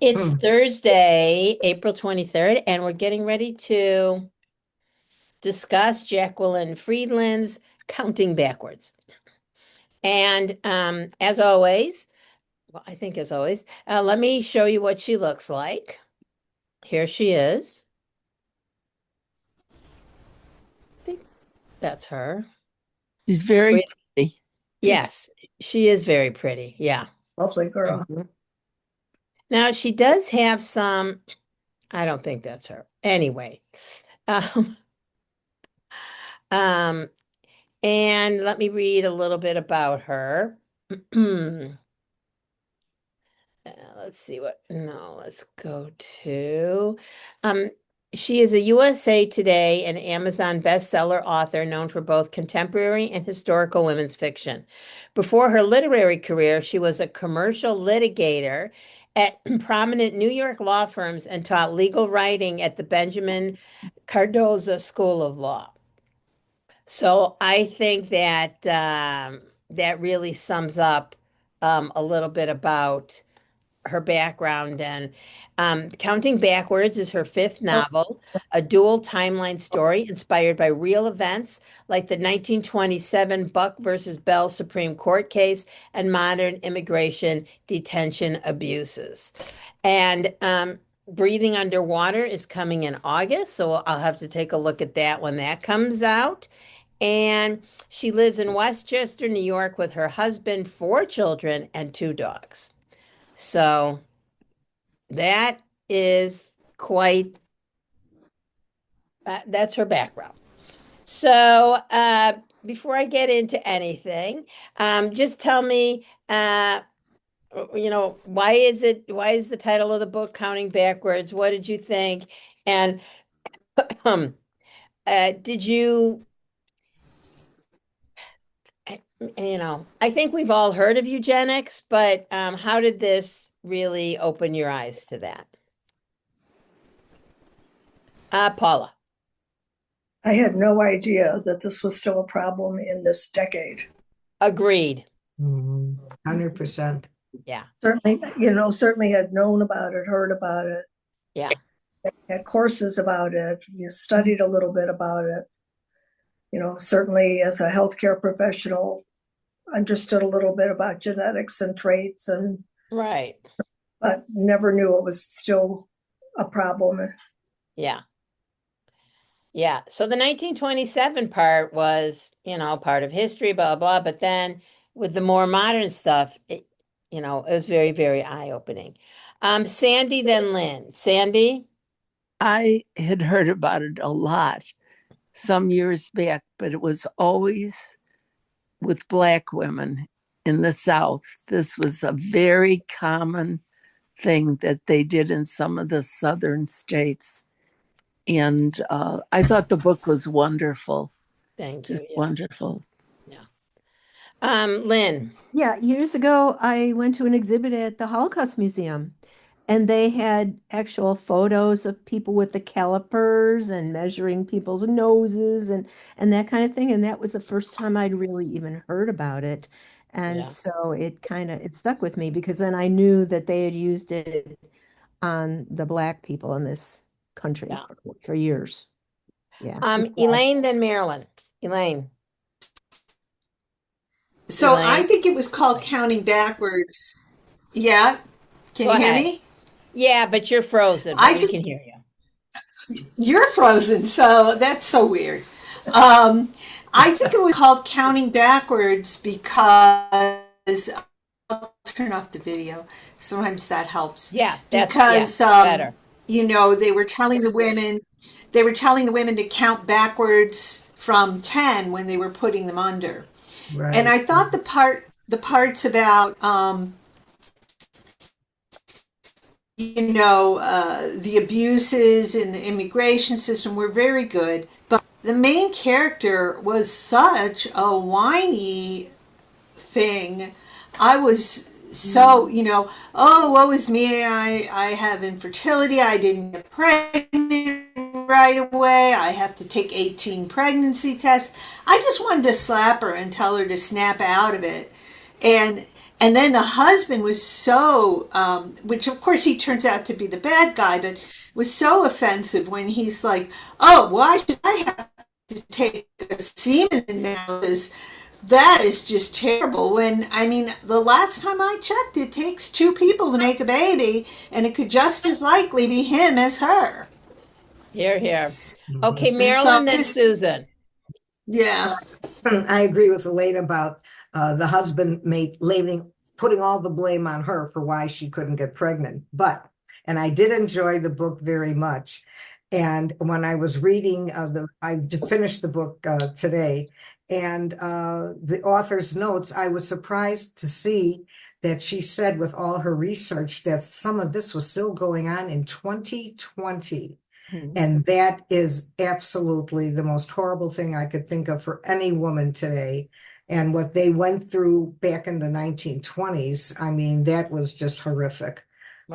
It's Thursday, April 23rd, and we're getting ready to discuss Jacqueline Friedland's Counting Backwards. And as always, well, I think as always, let me show you what she looks like. Here she is. I think that's her. She's very Wait, pretty. yes, she is very pretty. Yeah. Lovely girl. Mhm. Now she does have some, I don't think that's her. Anyway, um, um, and let me read a little bit about her. Let's see what, no, let's go to, um, she is a USA Today and Amazon bestseller author known for both contemporary and historical women's fiction. Before her literary career, she was a commercial litigator at prominent New York law firms and taught legal writing at the Benjamin Cardoza School of Law. So I think that that really sums up a little bit about her background. And Counting Backwards is her fifth novel, a dual timeline story inspired by real events like the 1927 Buck versus Bell Supreme Court case and modern immigration detention abuses. And Breathing Underwater is coming in August, so I'll have to take a look at that when that comes out. And she lives in Westchester, New York with her husband, four children, and two dogs. So that is quite, that's her background. So before I get into anything, just tell me, why is the title of the book Counting Backwards? What did you think? And um, did you, I think we've all heard of eugenics, but how did this really open your eyes to that? Paula. I had no idea that this was still a problem in this decade. Agreed. 100%. Yeah. Certainly had known about it, heard about it, Yeah. had courses about it, you studied a little bit about it. Certainly as a healthcare professional, understood a little bit about genetics and traits, Right. but never knew it was still a problem. Yeah. Yeah. So the 1927 part was, part of history, blah, blah. But then with the more modern stuff, it was very, very eye-opening. Sandy, then Lynn. Sandy? I had heard about it a lot some years back, but it was always with Black women in the South. This was a very common thing that they did in some of the Southern states. And I thought the book was wonderful, Thank just you. Yeah. wonderful. Yeah. Lynn. Yeah, years ago, I went to an exhibit at the Holocaust Museum, and they had actual photos of people with the calipers and measuring people's noses and that kind of thing. And that was the first time I'd really even heard about it. And Yeah. so it stuck with me because then I knew that they had used it on the Black people in this country Yeah. for years. Yeah. Elaine, then Marilyn. Elaine. So I Elaine. think it was called Counting Backwards. Yeah. Can Go you hear ahead. me? Yeah, but you're frozen, but I we think can hear you. you're frozen, so that's so weird. I think it was called Counting Backwards because I'll turn off the video. Sometimes that helps. Yeah, yeah, Because better. they were telling the women to count backwards from 10 when they were putting them under. Right. And I thought the parts about the abuses in the immigration system were very good, but the main character was such a whiny thing. I was so, oh, woe is me. I have infertility. I didn't get pregnant right away. I have to take 18 pregnancy tests. I just wanted to slap her and tell her to snap out of it. And And then the husband was so, which of course he turns out to be the bad guy, but was so offensive when he's like, "Oh, why should I have to take a semen analysis? That is just terrible." When, I mean, the last time I checked, it takes two people to make a baby, and it could just as likely be him as her. Here, here. Okay, Mhm. Marilyn, So then just, Susan. yeah. I agree with Elaine about the husband putting all the blame on her for why she couldn't get pregnant. And I did enjoy the book very much. And when I was reading I finished the book today, and the author's notes, I was surprised to see that she said with all her research that some of this was still going on in 2020. And that is absolutely the most horrible thing I could think of for any woman today. And what they went through back in the 1920s, I mean, that was just horrific.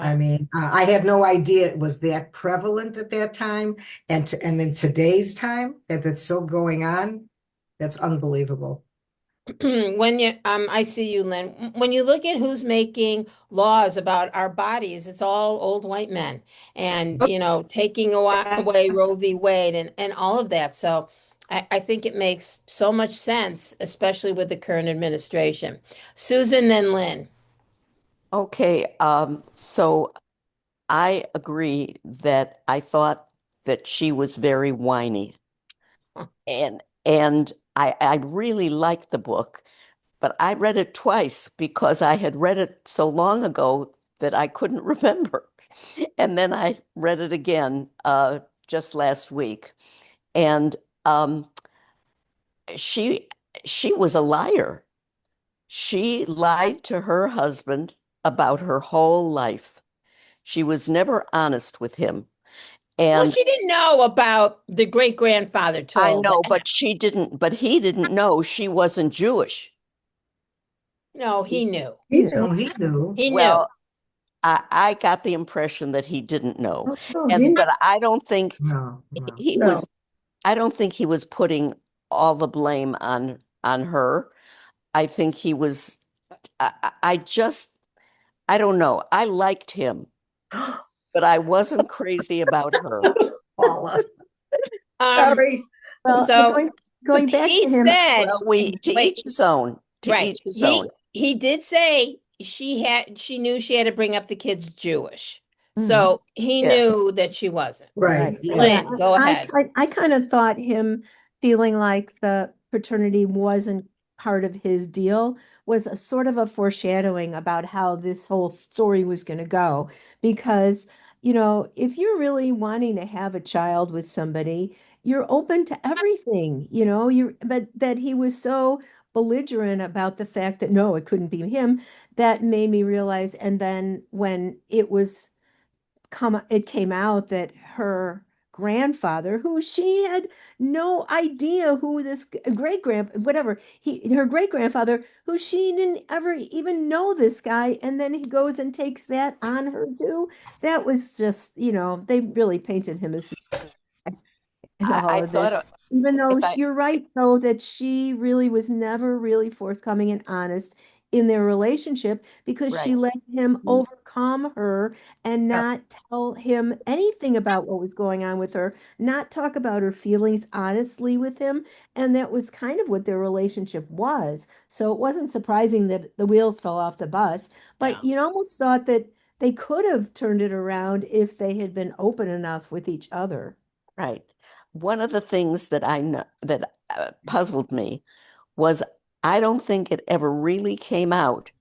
I Right. mean, I had no idea it was that prevalent at that time. And in today's time, that it's still going on, that's unbelievable. When you I see you, Lynn. When you look at who's making laws about our bodies, it's all old white men, and taking away Roe v. Wade and all of that. So I think it makes so much sense, especially with the current administration. Susan, then Lynn. Okay, so I agree that I thought that she was very whiny, and I really liked the book, but I read it twice because I had read it so long ago that I couldn't remember. And then I read it again just last week, and um, she she was a liar. She lied to her husband about her whole life. She was never honest with him. Well, And she didn't know about the great grandfather I told. know, but he didn't know she wasn't Jewish. No, he knew. He knew. He knew. Well, I got the impression that he didn't know. Oh, he And knew. but I don't think No, no. he No. was I don't think he was putting all the blame on her. I think he was I just I don't know. I liked him, but I wasn't crazy about her. Paula. Um, Sorry. Well, but so going back he to him, said, Well, we to wait, each his own, to right. each his own. He did say she knew she had to bring up the kids Jewish. Mhm. So he Yes, knew that she wasn't. Right. Right. Yes. Yeah, Lynn, go ahead. I kind of thought him feeling like the paternity wasn't part of his deal was a sort of a foreshadowing about how this whole story was going to go. Because, if you're really wanting to have a child with somebody, you're open to everything, but that he was so belligerent about the fact that no, it couldn't be him, that made me realize. And then when it came out that her grandfather, who she had no idea who this great grand whatever her great grandfather, who she didn't ever even know this guy, and then he goes and takes that on her too. That was just, they really painted him as in all I of this. thought Even though if I you're right, though, that she really was never really forthcoming and honest in their relationship because she right, let him Mm. overcome her and Yeah. not tell him anything about what was going on with her, not talk about her feelings honestly with him. And that was kind of what their relationship was. So it wasn't surprising that the wheels fell off the bus, Yeah. but you almost thought that they could have turned it around if they had been open enough with each other. right. One of the things that I know that puzzled me was I don't think it ever really came out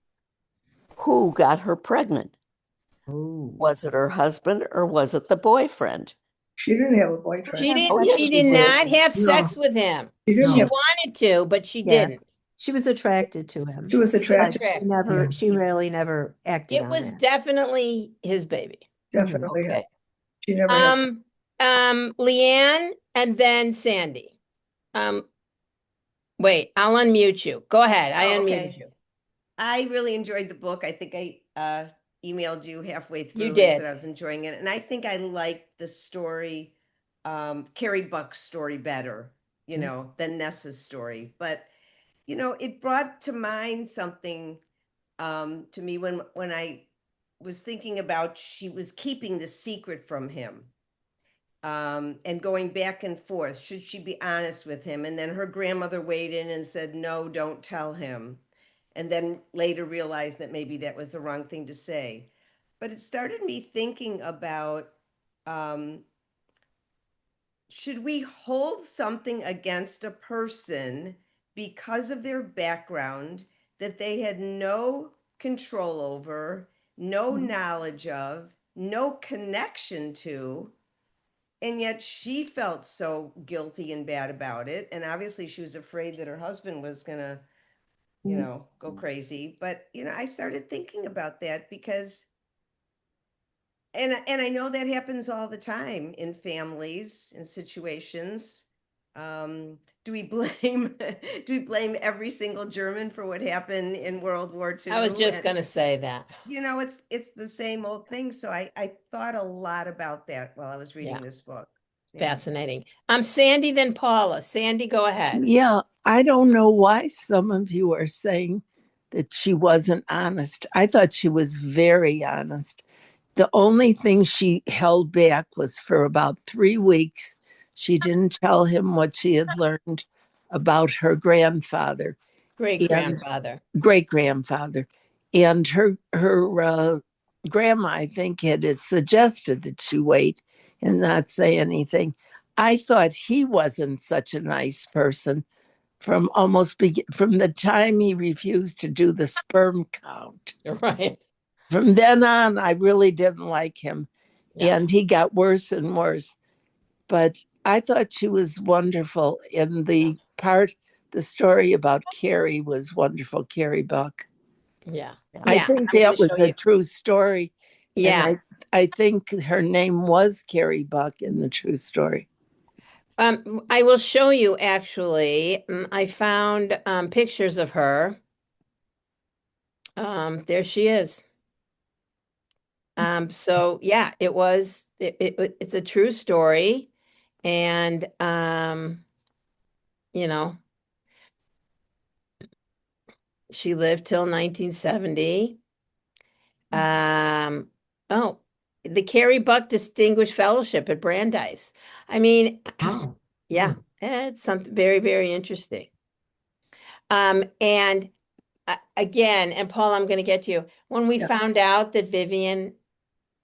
who got her pregnant. Oh. Was it her husband or was it the boyfriend? She didn't have a boyfriend. Oh, yes, She she did did. not have No, sex with him. She didn't She have, no. wanted to, but she Yeah. didn't. She was attracted to she him, was She was but attracted. attracted. Yeah. she really never acted It on was that. definitely his baby. Definitely. Okay. She never has. Leanne and then Sandy. Um, wait, I'll unmute you. Go ahead. I Oh, unmuted okay. you. I really enjoyed the book. I think I emailed you halfway You through did. that I was enjoying it. And I think I liked the story, Carrie Buck's story better, than Nessa's story. But, it brought to mind something to me when I was thinking about she was keeping the secret from him, and going back and forth. Should she be honest with him? And then her grandmother weighed in and said, no, don't tell him. And then later realized that maybe that was the wrong thing to say. But it started me thinking about, um, should we hold something against a person because of their background that they had no control over, no knowledge of, no connection to? And yet she felt so guilty and bad about it. And obviously she was afraid that her husband was going to, go crazy. But, I started thinking about that because, and I know that happens all the time in families and situations. Do we blame do we blame every single German for what happened in World War II? I was just And going to say that. it's the same old thing. So I thought a lot about that while I was reading Yeah. this book. Yeah. Fascinating. Sandy, then Paula. Sandy, go ahead. Yeah, I don't know why some of you are saying that she wasn't honest. I thought she was very honest. The only thing she held back was for about 3 weeks. She didn't tell him what she had learned about her grandfather Great and grandfather. great grandfather. And her grandma, I think, had suggested that she wait and not say anything. I thought he wasn't such a nice person from from the time he refused to do the sperm count. Right. From then on, I really didn't like him. Yeah. And he got worse and worse. But I thought she was wonderful. In the story about Carrie was wonderful, Carrie Buck. Yeah. I Yeah. think I'm gonna that was show a you. true story. Yeah. And I think her name was Carrie Buck in the true story. I will show you actually. I found pictures of her. There she is. So yeah, it's a true story. And you know, she lived till 1970. Oh, the Carrie Buck Distinguished Fellowship at Brandeis. I mean, Oh, yeah, it's something very, very interesting. And again, and Paul, I'm going to get to you. When we Yeah. found out that Vivian,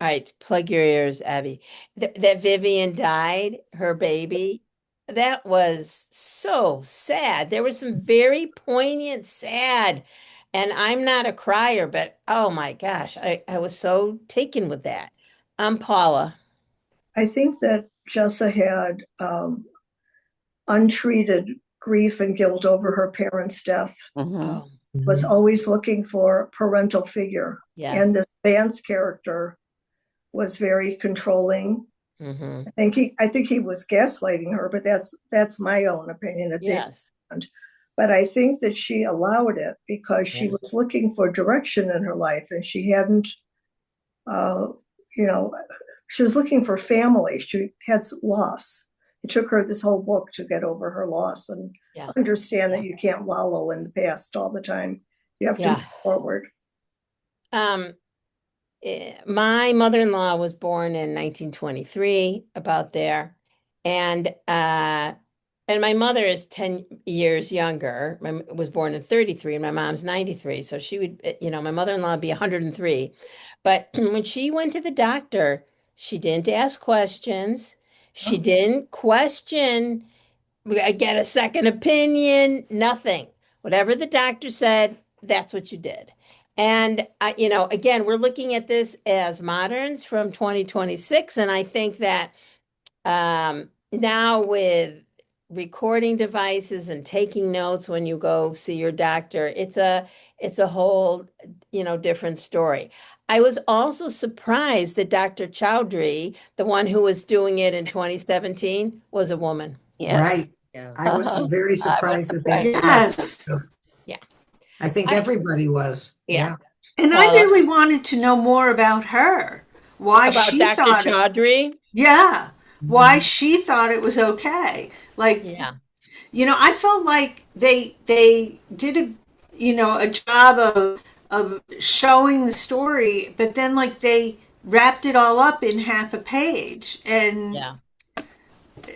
all right, plug your ears, Abby, that Vivian died, her baby, that was so sad. There was some very poignant, sad, and I'm not a crier, but oh my gosh, I was so taken with that. Paula. I think that Jessa had untreated grief and guilt over her parents' death, Mhm. Oh, was always looking for a parental figure. yes. And this Vance character was very controlling. Hmm. I think he was gaslighting her, but that's my own opinion at the Yes. end. But I think that she allowed it because she Yeah. was looking for direction in her life, and she hadn't, you know, she was looking for family. She had loss. It took her this whole book to get over her loss and Yeah. understand that you can't wallow in the past all the time. You have to Yeah. move forward. My mother-in-law was born in 1923, about there, and my mother is 10 years younger. Was born in 33, and my mom's 93, so she would, my mother-in-law would be 103. But when she went to the doctor, she didn't ask questions. She Oh. didn't question. I get a second opinion, nothing. Whatever the doctor said, that's what you did. And again, we're looking at this as moderns from 2026, and I think that now with recording devices and taking notes when you go see your doctor, it's a whole different story. I was also surprised that Dr. Chowdhury, the one who was doing it in 2017, was a woman. Yes. right. Yeah. I was very surprised at that. Yes. Yeah. I think everybody was. Yeah. And I Paula? really wanted to know more about her. Why About she Dr. thought it, Chaudhry? yeah, why she thought it was okay. Like, Yeah. I felt like they did a job of showing the story, but then like they wrapped it all up in half a page, and Yeah.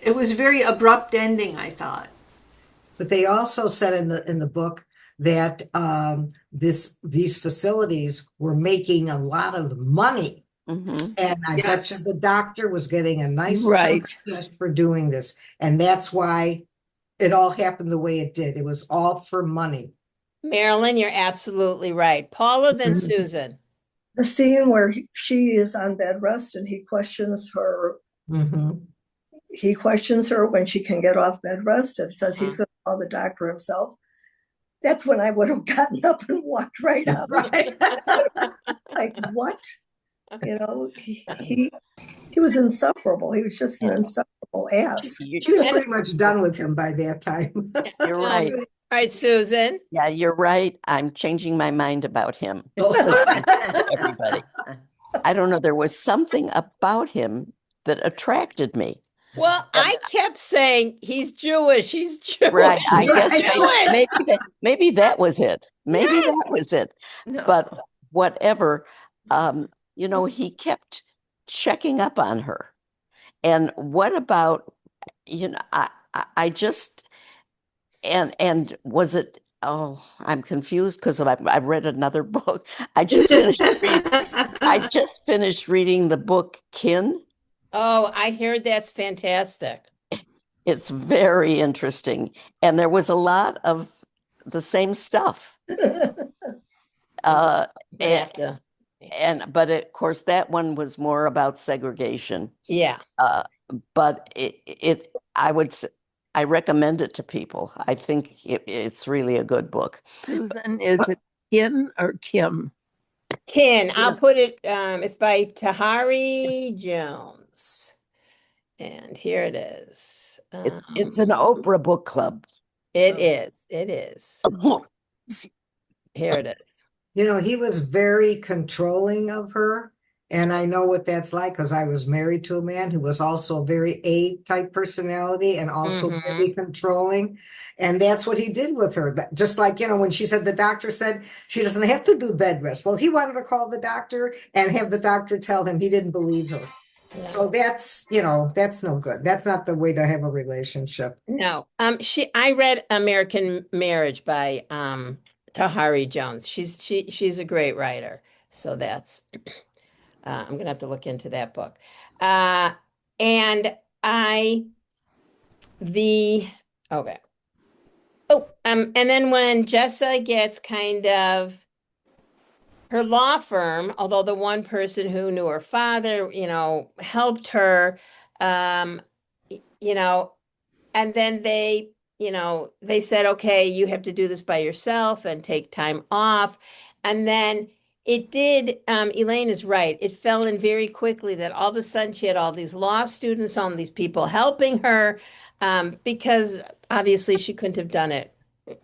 it was a very abrupt ending, I thought. But they also said in the book that these facilities were making a lot of money. Mhm. And I bet you Yes. the doctor was getting a nice chunk Right. of cash for doing this. And that's why it all happened the way it did. It was all for money. Marilyn, you're absolutely right. Paula, then Mhm. Susan. The scene where she is on bed rest and he questions her. Mhm. He questions her when she can get off bed rest and says he's Uh-huh. going to call the doctor himself. That's when I would have gotten up and walked right out. Right. Like, what? You know, he was insufferable. He was just an Yeah. insufferable ass. She was pretty much done with him by that time. You're right. All right, Susan. Yeah, you're right. I'm changing my mind about him. Oh. Listening to everybody. I don't know. There was something about him that attracted me. Well, I kept saying he's Jewish. He's Jewish. Right. I He's guess Jewish. maybe that was it. Maybe Yes. that was it. No. But whatever, he kept checking up on her. And what about, I just and was it, oh, I'm confused because I read another book. I just finished reading the book Kin. Oh, I heard that's fantastic. It's very interesting. And there was a lot of the same stuff. Gonna And, have to. but of course, that one was more about segregation. Yeah. But I recommend it to people. I think it's really a good book. Susan, is it Kim or Kim? Kin. I'll put it, it's by Tahari Jones. And here it is. It's an Oprah book club. It is. It is. Here it is. You know, he was very controlling of her. And I know what that's like because I was married to a man who was also a very A type personality and also very controlling. And that's what he did with her. But just like, when she said the doctor said she doesn't have to do bed rest. Well, he wanted to call the doctor and have the doctor tell him he didn't believe her. Yeah. So that's no good. That's not the way to have a relationship. No. I read American Marriage by Tahari Jones. She's a great writer. So that's I'm gonna have to look into that book. And I the okay. Oh, and then when Jessa gets kind of her law firm, although the one person who knew her father, helped her, um, and then they said, okay, you have to do this by yourself and take time off. And then it did, Elaine is right. It fell in very quickly that all of a sudden she had all these law students, all these people helping her, because obviously she couldn't have done it,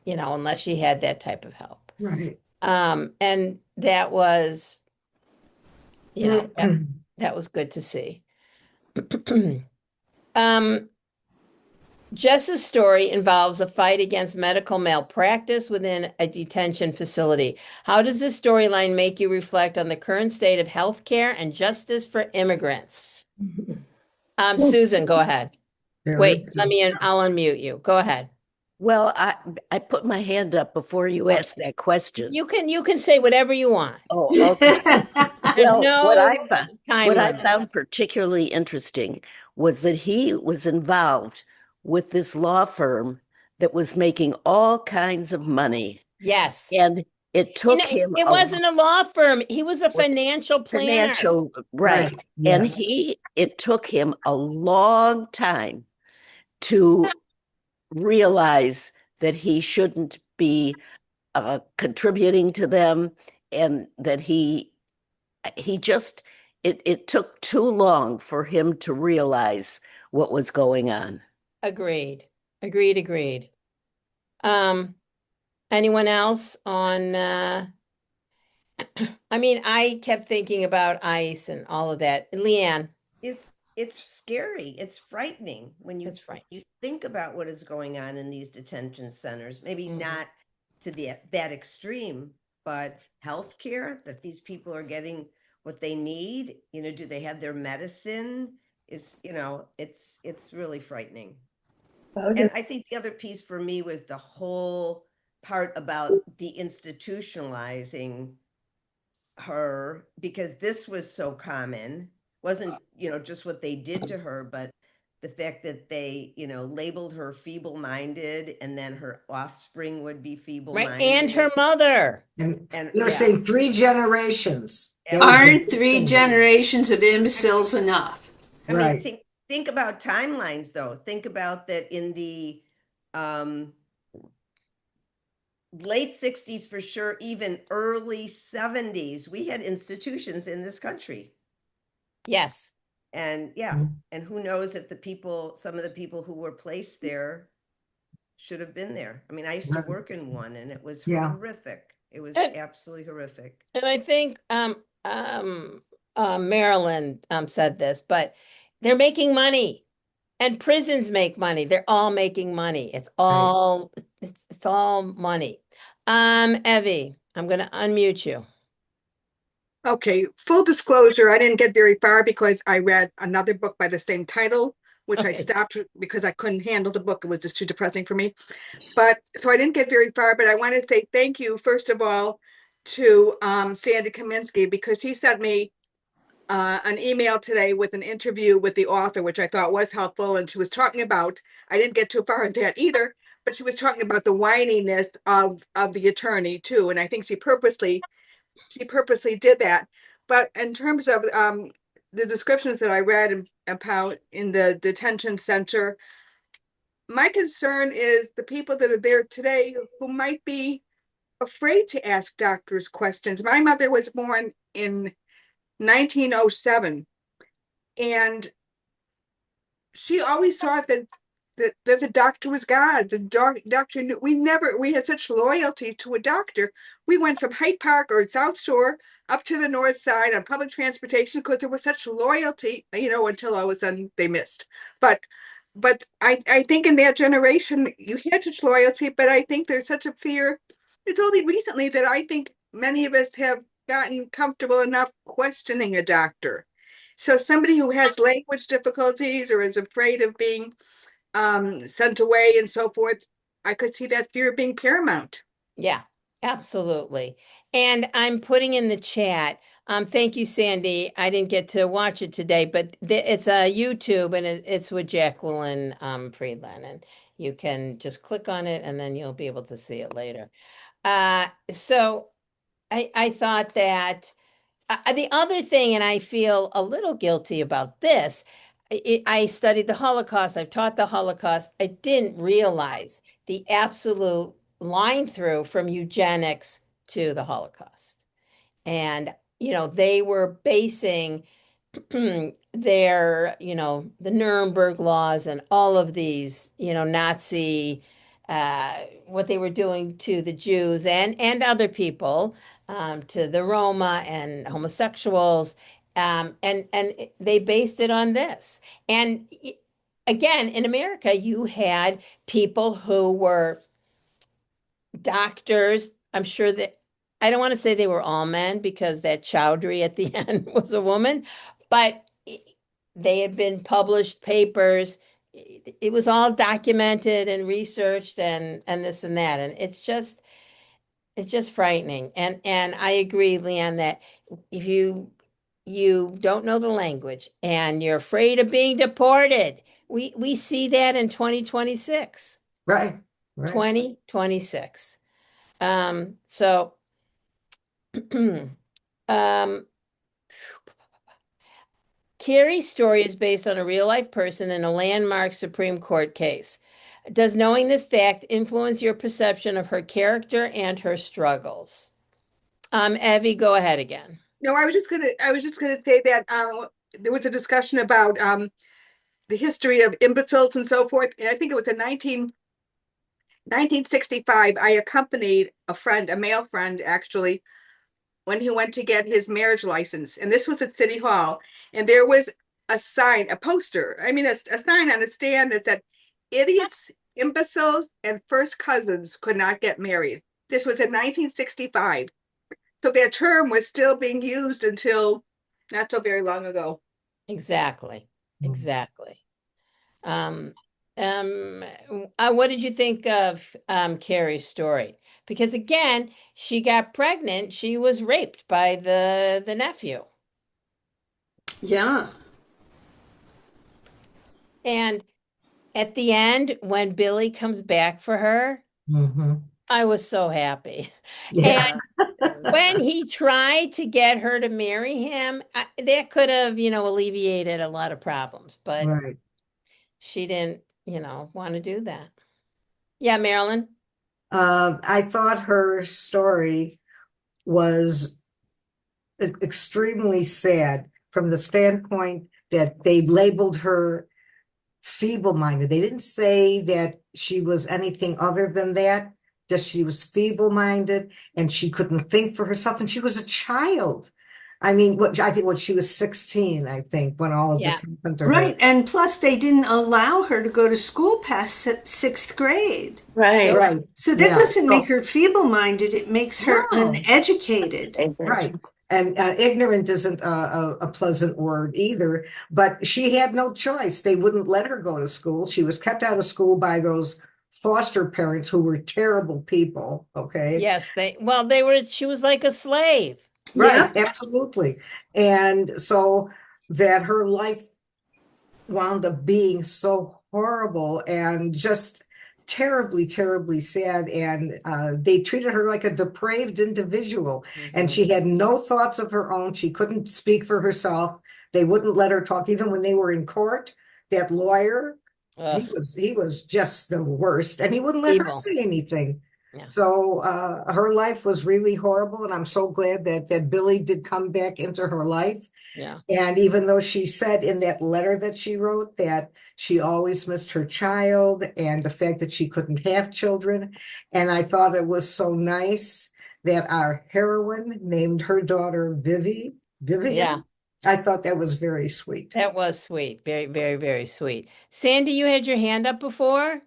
unless she had that type of help. Right. And that was, that was good to see. Jess's story involves a fight against medical malpractice within a detention facility. How does this storyline make you reflect on the current state of healthcare and justice for immigrants? Susan, go ahead. Wait, I'll unmute you. Go ahead. Well, I put my hand up before you asked that question. You can say whatever you want. Oh, okay. Well, no what time I limits. found particularly interesting was that he was involved with this law firm that was making all kinds of money. Yes. And it took him it wasn't a law firm. He was a financial planner. Right. And it took him a long time to realize that he shouldn't be contributing to them, and that he just it took too long for him to realize what was going on. Agreed. Anyone else on I kept thinking about ICE and all of that. Leanne. It's scary. It's frightening when you It's frightening. you think about what is going on in these detention centers. Maybe not to that extreme, but healthcare, that these people are getting what they need, do they have their medicine? It's really frightening. And I think the other piece for me was the whole part about the institutionalizing her, because this was so common. Wasn't, just what they did to her, but the fact that they, labeled her feeble-minded, and then her offspring would be Right. feeble-minded. And her mother. And And you're yeah, saying 3 generations. They would Aren't be 3 generations of imbeciles enough? I mean, right. think about timelines, though. Think about that in the um, late 60s for sure, even early 70s, we had institutions in this country. Yes. And yeah, and who knows if some of the people who were placed there should have been there. I mean, I used to work in one, and it was Yeah. horrific. It was And, absolutely horrific. and I think Marilyn said this, but they're making money. And prisons make money. They're all making money. It's all money. Evie, I'm gonna unmute you. Okay, full disclosure, I didn't get very far because I read another book by the same title, which I Okay. stopped because I couldn't handle the book. It was just too depressing for me. But so I didn't get very far, but I want to say thank you, first of all, to Sandy Kaminsky, because she sent me an email today with an interview with the author, which I thought was helpful. And she was talking about, I didn't get too far into that either, but she was talking about the whininess of the attorney too. And I think she purposely did that. But in terms of the descriptions that I read about in the detention center, my concern is the people that are there today who might be afraid to ask doctors questions. My mother was born in 1907, and she always thought that the doctor was God. The doctor knew. We had such loyalty to a doctor. We went from Hyde Park or South Shore up to the North Side on public transportation because there was such loyalty, until all of a sudden they missed. But I think in that generation, you had such loyalty, but I think there's such a fear. It's only recently that I think many of us have gotten comfortable enough questioning a doctor. So somebody who has language difficulties or is afraid of being sent away and so forth, I could see that fear being paramount. Yeah, absolutely. And I'm putting in the chat. Thank you, Sandy. I didn't get to watch it today, but it's a YouTube, and it's with Jacqueline Friedland, and you can just click on it and then you'll be able to see it later. So I thought that the other thing, and I feel a little guilty about this, I studied the Holocaust, I've taught the Holocaust. I didn't realize the absolute line through from eugenics to the Holocaust. And, they were basing the Nuremberg laws and all of these, Nazi, what they were doing to the Jews and other people, to the Roma and homosexuals, and they based it on this. And again, in America, you had people who were doctors. I'm sure that I don't want to say they were all men because that Chowdhury at the end was a woman, but they had been published papers. It was all documented and researched and this and that. And it's just frightening. And I agree, Leanne, that if you don't know the language and you're afraid of being deported, we see that in 2026. Right. 2026. So Carrie's story is based on a real life person in a landmark Supreme Court case. Does knowing this fact influence your perception of her character and her struggles? Evie, go ahead again. No, I was just gonna say that there was a discussion about the history of imbeciles and so forth, and I think it was in 1965. I accompanied a male friend actually, when he went to get his marriage license, and this was at City Hall, and there was a poster, a sign on a stand that said, "Idiots, imbeciles, and first cousins could not get married." This was in 1965. So that term was still being used until not so very long ago. Exactly. Mm. Exactly. What did you think of Carrie's story? Because again, she got pregnant. She was raped by the nephew. Yeah. And at the end, when Billy comes back for her, Mhm. I was so happy. Yeah. And when he tried to get her to marry him, that could have, alleviated a lot of problems, but Right. she didn't, want to do that. Yeah, Marilyn? I thought her story was extremely sad from the standpoint that they labeled her feeble-minded. They didn't say that she was anything other than that, just she was feeble-minded and she couldn't think for herself, and she was a child. I mean, I think she was 16, I think, when all of Yeah. this happened to her. Right. And plus, they didn't allow her to go to school past sixth grade. Right. Right. So that Yeah. doesn't make So, her feeble-minded. It makes her no. uneducated. Right. And ignorant isn't a pleasant word either, but she had no choice. They wouldn't let her go to school. She was kept out of school by those foster parents who were terrible people. Okay. Yes, she was like a slave. Right. Yeah. Absolutely. And so that her life wound up being so horrible and just terribly, terribly sad. And they treated her like a depraved individual. And Mhm. she had no thoughts of her own. She couldn't speak for herself. They wouldn't let her talk, even when they were in court. That lawyer, Ugh, he was just the worst, and he wouldn't let her evil. say anything. Yeah. So her life was really horrible, and I'm so glad that Billy did come back into her life. Yeah. And even though she said in that letter that she wrote that she always missed her child and the fact that she couldn't have children. And I thought it was so nice that our heroine named her daughter Vivian. Yeah. I thought that was very sweet. That was sweet. Very, very, very sweet. Sandy, you had your hand up before?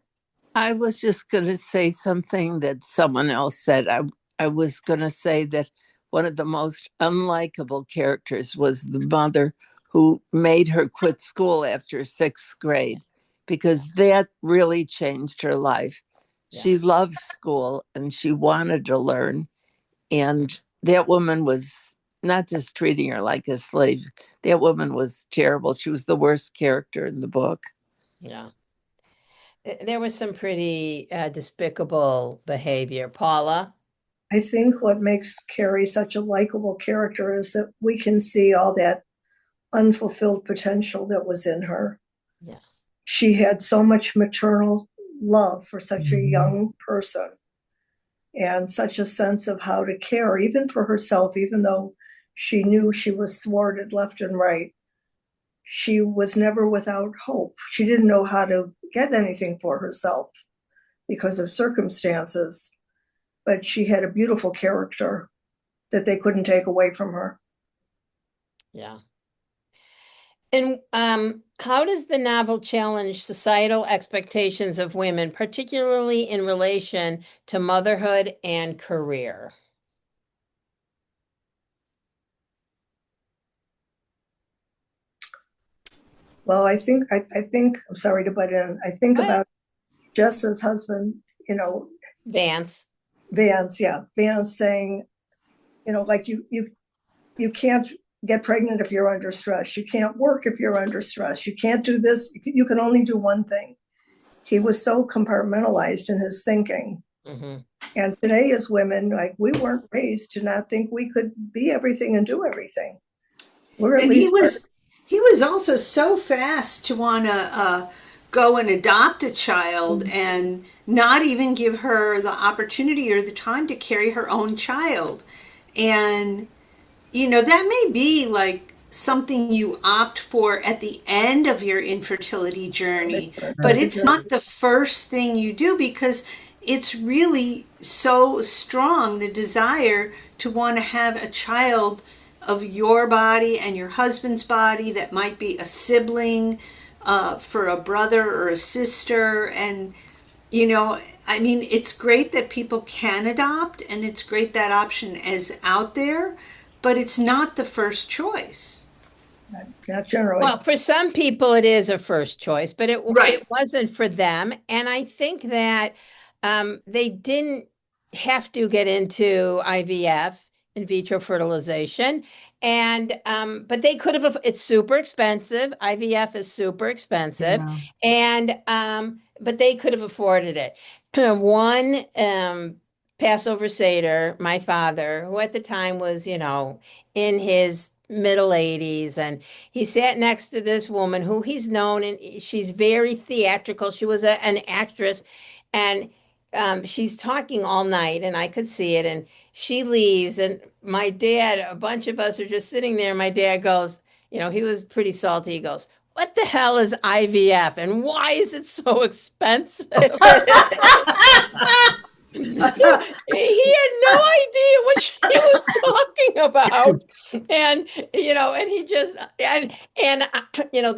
I was just going to say something that someone else said. I was going to say that one of the most unlikable characters was the mother who made her quit school after sixth grade, because that really changed her life. Yeah. She loved school and she wanted to learn. And that woman was not just treating her like a slave, that woman was terrible. She was the worst character in the book. Yeah. There was some pretty despicable behavior. Paula? I think what makes Carrie such a likable character is that we can see all that unfulfilled potential that was in her. Yeah. She had so much maternal love for such a Mhm. young person and such a sense of how to care, even for herself, even though she knew she was thwarted left and right. She was never without hope. She didn't know how to get anything for herself because of circumstances, but she had a beautiful character that they couldn't take away from her. Yeah. And how does the novel challenge societal expectations of women, particularly in relation to motherhood and career? Well, I think I'm sorry to butt in. I think Go ahead. about Jess's husband, you know, Vance. Vance saying, like you can't get pregnant if you're under stress. You can't work if you're under stress. You can't do this. You can only do one thing. He was so compartmentalized in his thinking. Mm-hmm. And today, as women, like we weren't raised to not think we could be everything and do everything. We're at And least he was also so fast to want to go and adopt a child and not even give her the opportunity or the time to carry her own child. And that may be like something you opt for at the end of your infertility journey, but it's not the first thing you do, because it's really so strong, the desire to want to have a child of your body and your husband's body that might be a sibling for a brother or a sister. And I mean, it's great that people can adopt, and it's great that option is out there, but it's not the first choice. Not generally. Well, for some people, it is a first choice, but Right. it wasn't for them. And I think that they didn't have to get into IVF, in vitro fertilization, and but they could have. It's super expensive. IVF is super expensive, Yeah. and but they could have afforded it. One Passover Seder, my father, who at the time was, in his middle 80s, and he sat next to this woman who he's known, and she's very theatrical. She was an actress, and she's talking all night, and I could see it. And she leaves, and my dad, a bunch of us are just sitting there. My dad goes, he was pretty salty. He goes, "What the hell is IVF, and why is it so expensive?" So he had no idea what she was talking about. And and he just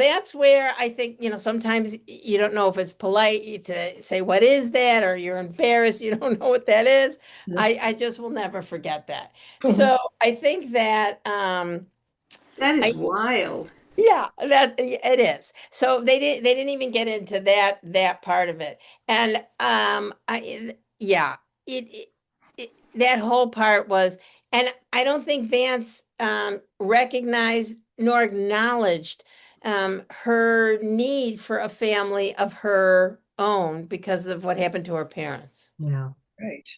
that's where I think, sometimes you don't know if it's polite to say, "What is that?" or you're embarrassed, you don't know what that is. I just will never forget that. So I think that That is I wild. yeah, that it is. So they didn't even get into that part of it. And yeah, that whole part was, and I don't think Vance recognized nor acknowledged her need for a family of her own because of what happened to her parents. Yeah. Right.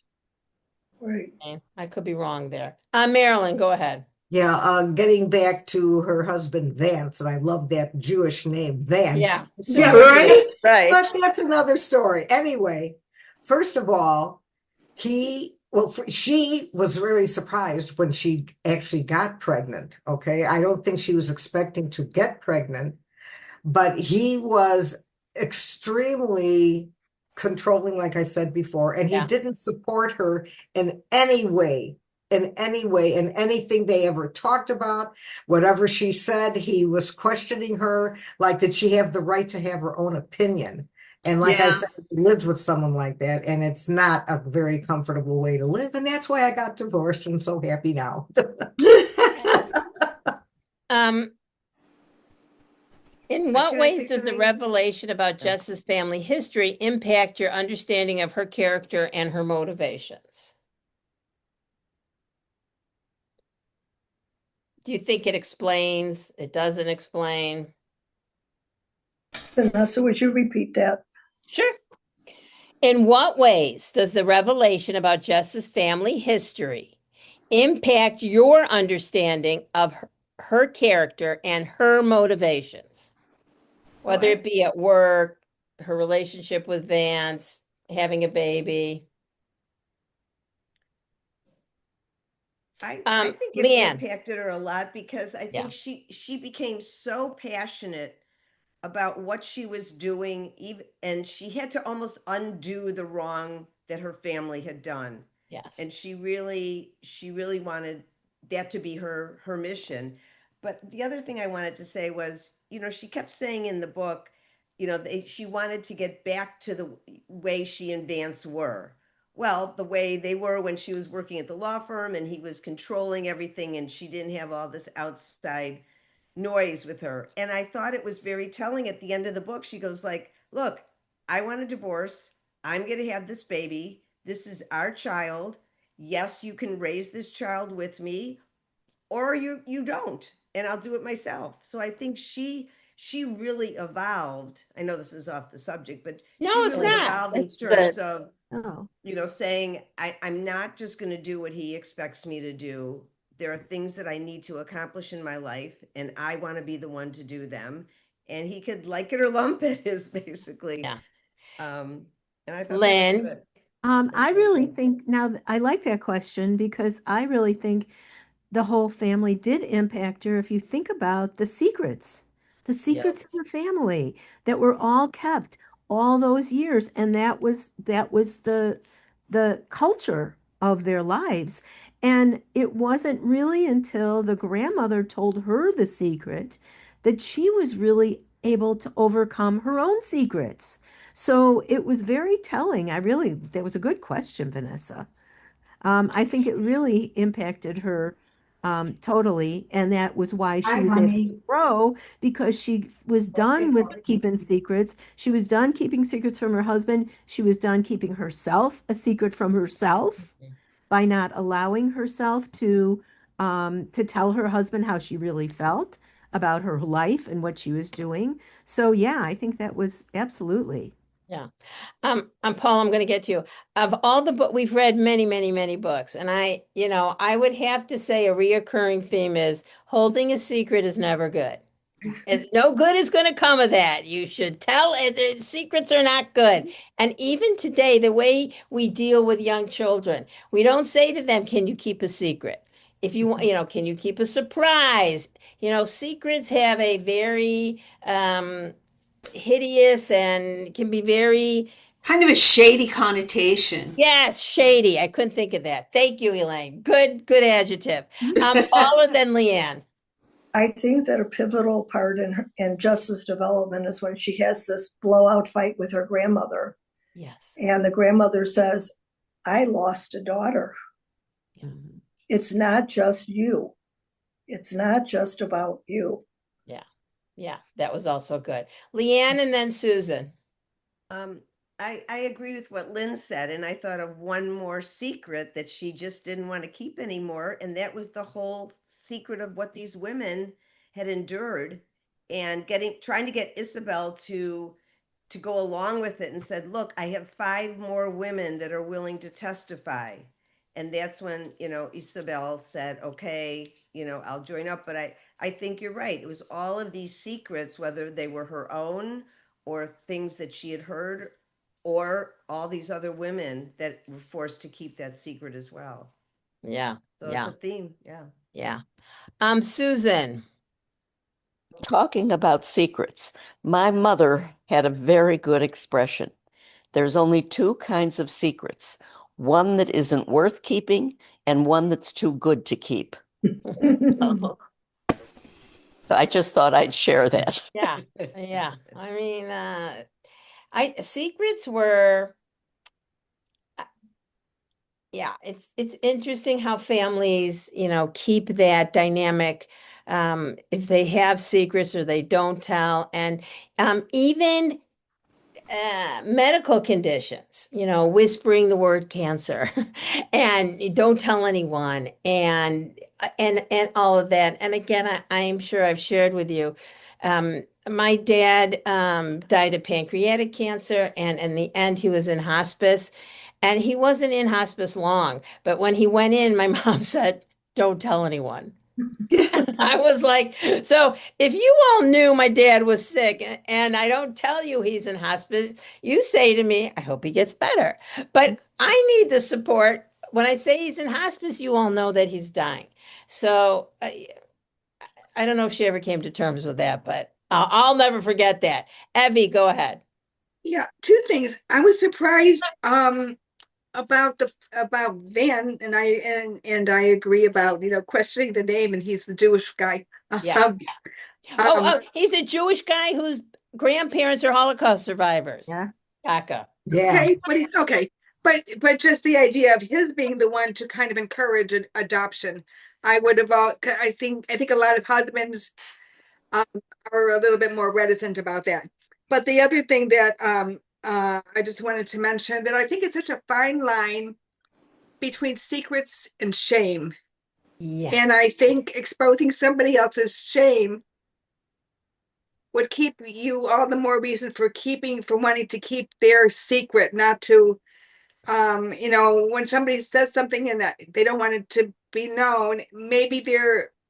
Right. Okay, I could be wrong there. Marilyn, go ahead. Yeah, getting back to her husband Vance, and I love that Jewish name, Vance. Yeah. So Yeah, anyway, right? Right. but that's another story. Anyway, first of all, she was really surprised when she actually got pregnant. Okay, I don't think she was expecting to get pregnant, but he was extremely controlling, like I said before, and he Yeah. didn't support her in any way, in anything they ever talked about, whatever she said. He was questioning her, like, did she have the right to have her own opinion? And like I Yeah. said, I lived with someone like that, and it's not a very comfortable way to live. And that's why I got divorced. I'm so happy now. Um, in But what can I ways say does the something? revelation about Jess's family history impact your understanding of her character and her motivations? Do you think it explains? It doesn't explain? Vanessa, would you repeat that? Sure. In what ways does the revelation about Jess's family history impact your understanding of her character and her motivations? Oh, Whether it be at work, her relationship with Vance, having a baby. I think it Leanne. impacted her a lot because I Yeah. think she became so passionate about what she was doing, even, and she had to almost undo the wrong that her family had done. Yes. And she really wanted that to be her mission. But the other thing I wanted to say was, she kept saying in the book, she wanted to get back to the way she and Vance were. Well, the way they were when she was working at the law firm and he was controlling everything and she didn't have all this outside noise with her. And I thought it was very telling at the end of the book. She goes like, "Look, I want a divorce. I'm going to have this baby. This is our child. Yes, you can raise this child with me, or you don't, and I'll do it myself." So I think she really evolved. I know this is off the subject, but No, she it's really not. evolved in It's terms good. of, Oh, saying, I'm not just going to do what he expects me to do. There are things that I need to accomplish in my life, and I want to be the one to do them. And he could like it or lump it, is basically. Yeah. And I thought that was Lynn. good. I really think now I like that question because I really think the whole family did impact her. If you think about the secrets of Yes. the family that were all kept all those years, and that was the culture of their lives. And it wasn't really until the grandmother told her the secret that she was really able to overcome her own secrets. So it was very telling. That was a good question, Vanessa. I think it really impacted her totally, and that was why she Hi, was able to honey. grow because she was done with keeping secrets. She was done keeping secrets from her husband. She was done keeping herself a secret from herself by not allowing herself to tell her husband how she really felt about her life and what she was doing. So yeah, I think that was absolutely. Yeah. Paul, I'm going to get to you. Of all the book, we've read many, many, many books, and I would have to say a reoccurring theme is holding a secret is never good. No good is going to come of that. You should tell it. Secrets are not good. And even today, the way we deal with young children, we don't say to them, "Can you keep a secret?" If you want, can you keep a surprise? Secrets have a very hideous and can be very, Kind of a shady connotation. yes, shady. I couldn't think of that. Thank you, Elaine. Good adjective. Paula, then Leanne. I think that a pivotal part in Justice development is when she has this blowout fight with her grandmother. Yes. And the grandmother says, I lost a daughter. Mhm. It's not just you. It's not just about you. Yeah. Yeah. That was also good. Leanne and then Susan. Um, I agree with what Lynn said, and I thought of one more secret that she just didn't want to keep anymore, and that was the whole secret of what these women had endured, and trying to get Isabel to go along with it, and said, "Look, I have 5 more women that are willing to testify." And that's when, Isabel said, "Okay, I'll join up." But I think you're right. It was all of these secrets, whether they were her own or things that she had heard, or all these other women that were forced to keep that secret as well. Yeah. So it's Yeah. a theme. Yeah. Yeah. Susan. Talking about secrets, my mother had a very good expression. There's only two kinds of secrets, one that isn't worth keeping and one that's too good to keep. So I just thought I'd share that. Yeah. Yeah. I mean, secrets were, yeah, it's interesting how families, keep that dynamic, if they have secrets or they don't tell. And even medical conditions, whispering the word cancer and you don't tell anyone and all of that. And again, I'm sure I've shared with you, my dad died of pancreatic cancer, and in the end, he was in hospice. And he wasn't in hospice long, but when he went in, my mom said, "Don't tell anyone." I was like, so if you all knew my dad was sick and I don't tell you he's in hospice, you say to me, "I hope he gets better." But I need the support. When I say he's in hospice, you all know that he's dying. So I don't know if she ever came to terms with that, but I'll never forget that. Evie, go ahead. Yeah, two things. I was surprised about Van, and I agree about questioning the name, and he's the Jewish guy. Yeah. Um, Oh, he's a Jewish guy whose grandparents are Holocaust survivors. Yeah. Kaka. Yeah. okay, but just the idea of his being the one to kind of encourage adoption, I would have all. I think a lot of husbands um, are a little bit more reticent about that. But the other thing that I just wanted to mention that I think it's such a fine line between secrets and shame. Yeah. And I think exposing somebody else's shame would keep you all the more reason for wanting to keep their secret, not to, when somebody says something and that they don't want it to be known, maybe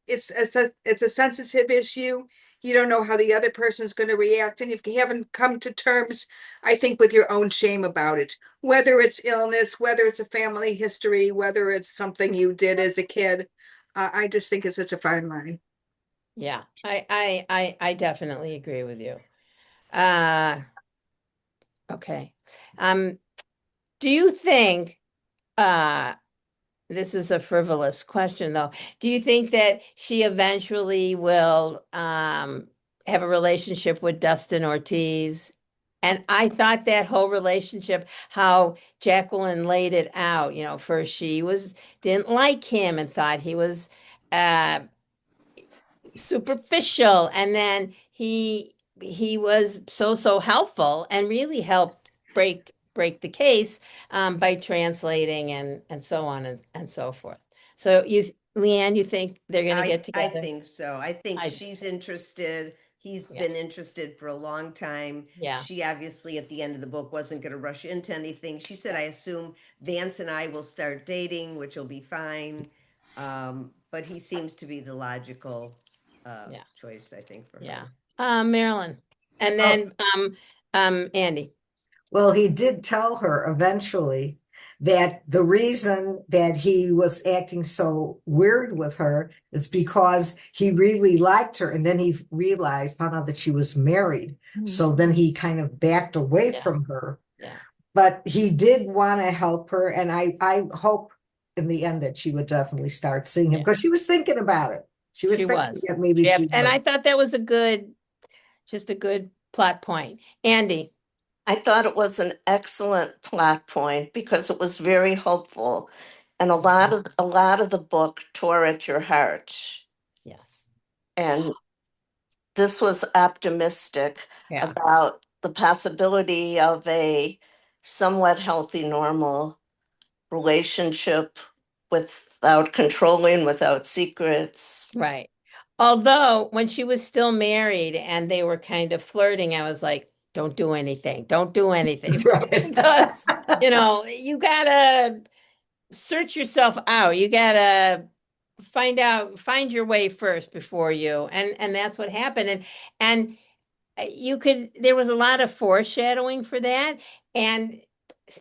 it's a sensitive issue. You don't know how the other person's going to react. And if you haven't come to terms, I think, with your own shame about it, whether it's illness, whether it's a family history, whether it's something you did as a kid, I just think it's such a fine line. Yeah. I definitely agree with you. Uh, okay. Um, do you think, uh, this is a frivolous question though. Do you think that she eventually will have a relationship with Dustin Ortiz. And I thought that whole relationship, how Jacqueline laid it out, first she didn't like him and thought he was uh superficial, and then he was so helpful and really helped break the case by translating and so on and so forth. So Leanne, you think they're going to get I together? think so. I think I she's interested. He's Yeah, been interested for a long time. yeah, She obviously at the end of the book wasn't going to rush into anything. She said, I assume Vance and I will start dating, which will be fine. But he seems to be the logical yeah, choice, I think, for yeah. her. Marilyn, and Oh, then Andy. well, he did tell her eventually that the reason that he was acting so weird with her is because he really liked her. And then he found out that she was married. So then he kind of backed away Yeah, from her. yeah, But he did want to help her. And I hope in the end that she would definitely start seeing him yeah. because she was thinking about it. She was She thinking was. that maybe she And I would. thought that was just a good plot point. Andy. I thought it was an excellent plot point because it was very hopeful, and a lot of the book tore at your heart. Yes. And this was optimistic Yeah. about the possibility of a somewhat healthy, normal relationship without controlling, without secrets. Right. Although when she was still married and they were kind of flirting, I was like, don't do anything. Don't do anything. Right. Because, you gotta search yourself out. You gotta find your way first before and that's what happened. And there was a lot of foreshadowing for that. And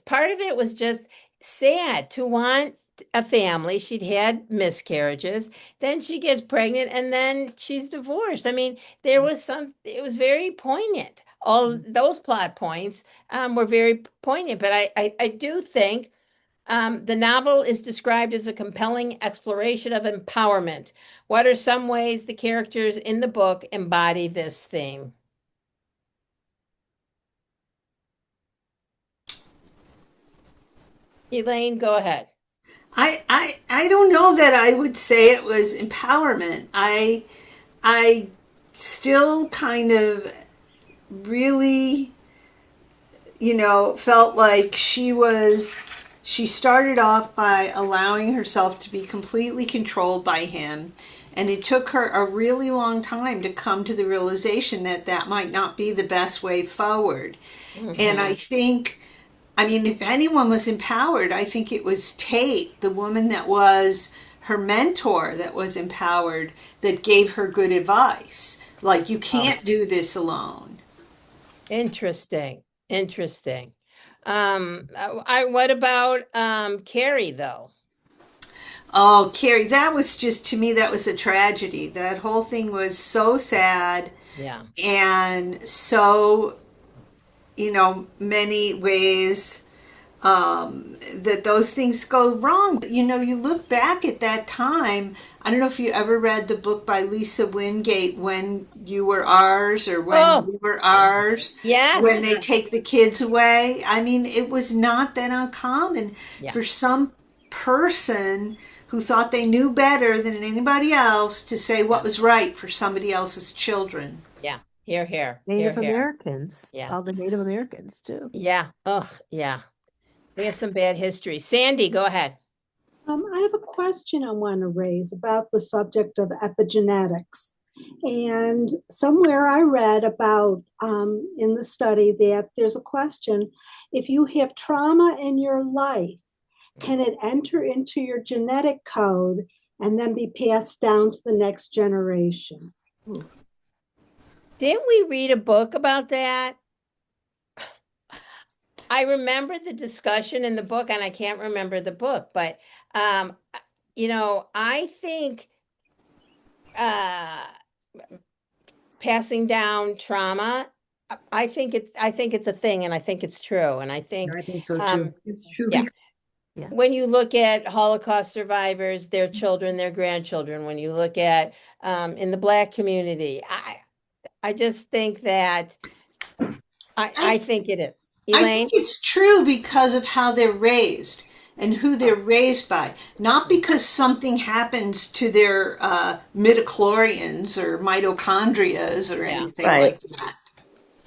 part of it was just sad to want a family. She'd had miscarriages, then she gets pregnant, and then she's divorced. I mean, it was very poignant. All those plot points were very poignant, but I do think the novel is described as a compelling exploration of empowerment. What are some ways the characters in the book embody this theme? Elaine, go ahead. I don't know that I would say it was empowerment. I still kind of really, felt like she started off by allowing herself to be completely controlled by him. And it took her a really long time to come to the realization that that might not be the best way forward. And I think, if anyone was empowered, I think it was Tate, the woman that was her mentor, that was empowered, that gave her good advice. Like, you can't do this alone. Interesting. Interesting. What about Carrie though? Oh, Carrie, that was just, to me, that was a tragedy. That whole thing was so sad Yeah. and so, many ways that those things go wrong. You look back at that time. I don't know if you ever read the book by Lisa Wingate, When You Were Ours, or When Oh, We Were Ours, when yes. they take the kids away. It was not that uncommon Yeah. for some person who thought they knew better than anybody else to say what was right for somebody else's children. Yeah. Here. Native Americans, Yeah. all the Native Americans too. Yeah. Oh, yeah. We have some bad history. Sandy, go ahead. I have a question I want to raise about the subject of epigenetics. And somewhere I read about in the study that there's a question, if you have trauma in your life, can it enter into your genetic code and then be passed down to the next generation? Didn't we read a book about that? I remember the discussion in the book, and I can't remember the book, but I think passing down trauma, I think it's a thing, and I think it's true, and I think I think so too. It's true. yeah. Yeah. When you look at Holocaust survivors, their children, their grandchildren, when you look at in the Black community, I just think that I think it is. I think Elaine? it's true because of how they're raised and who they're raised by, not because something happens to their midichlorians or mitochondrias or Yeah. anything Right, like that.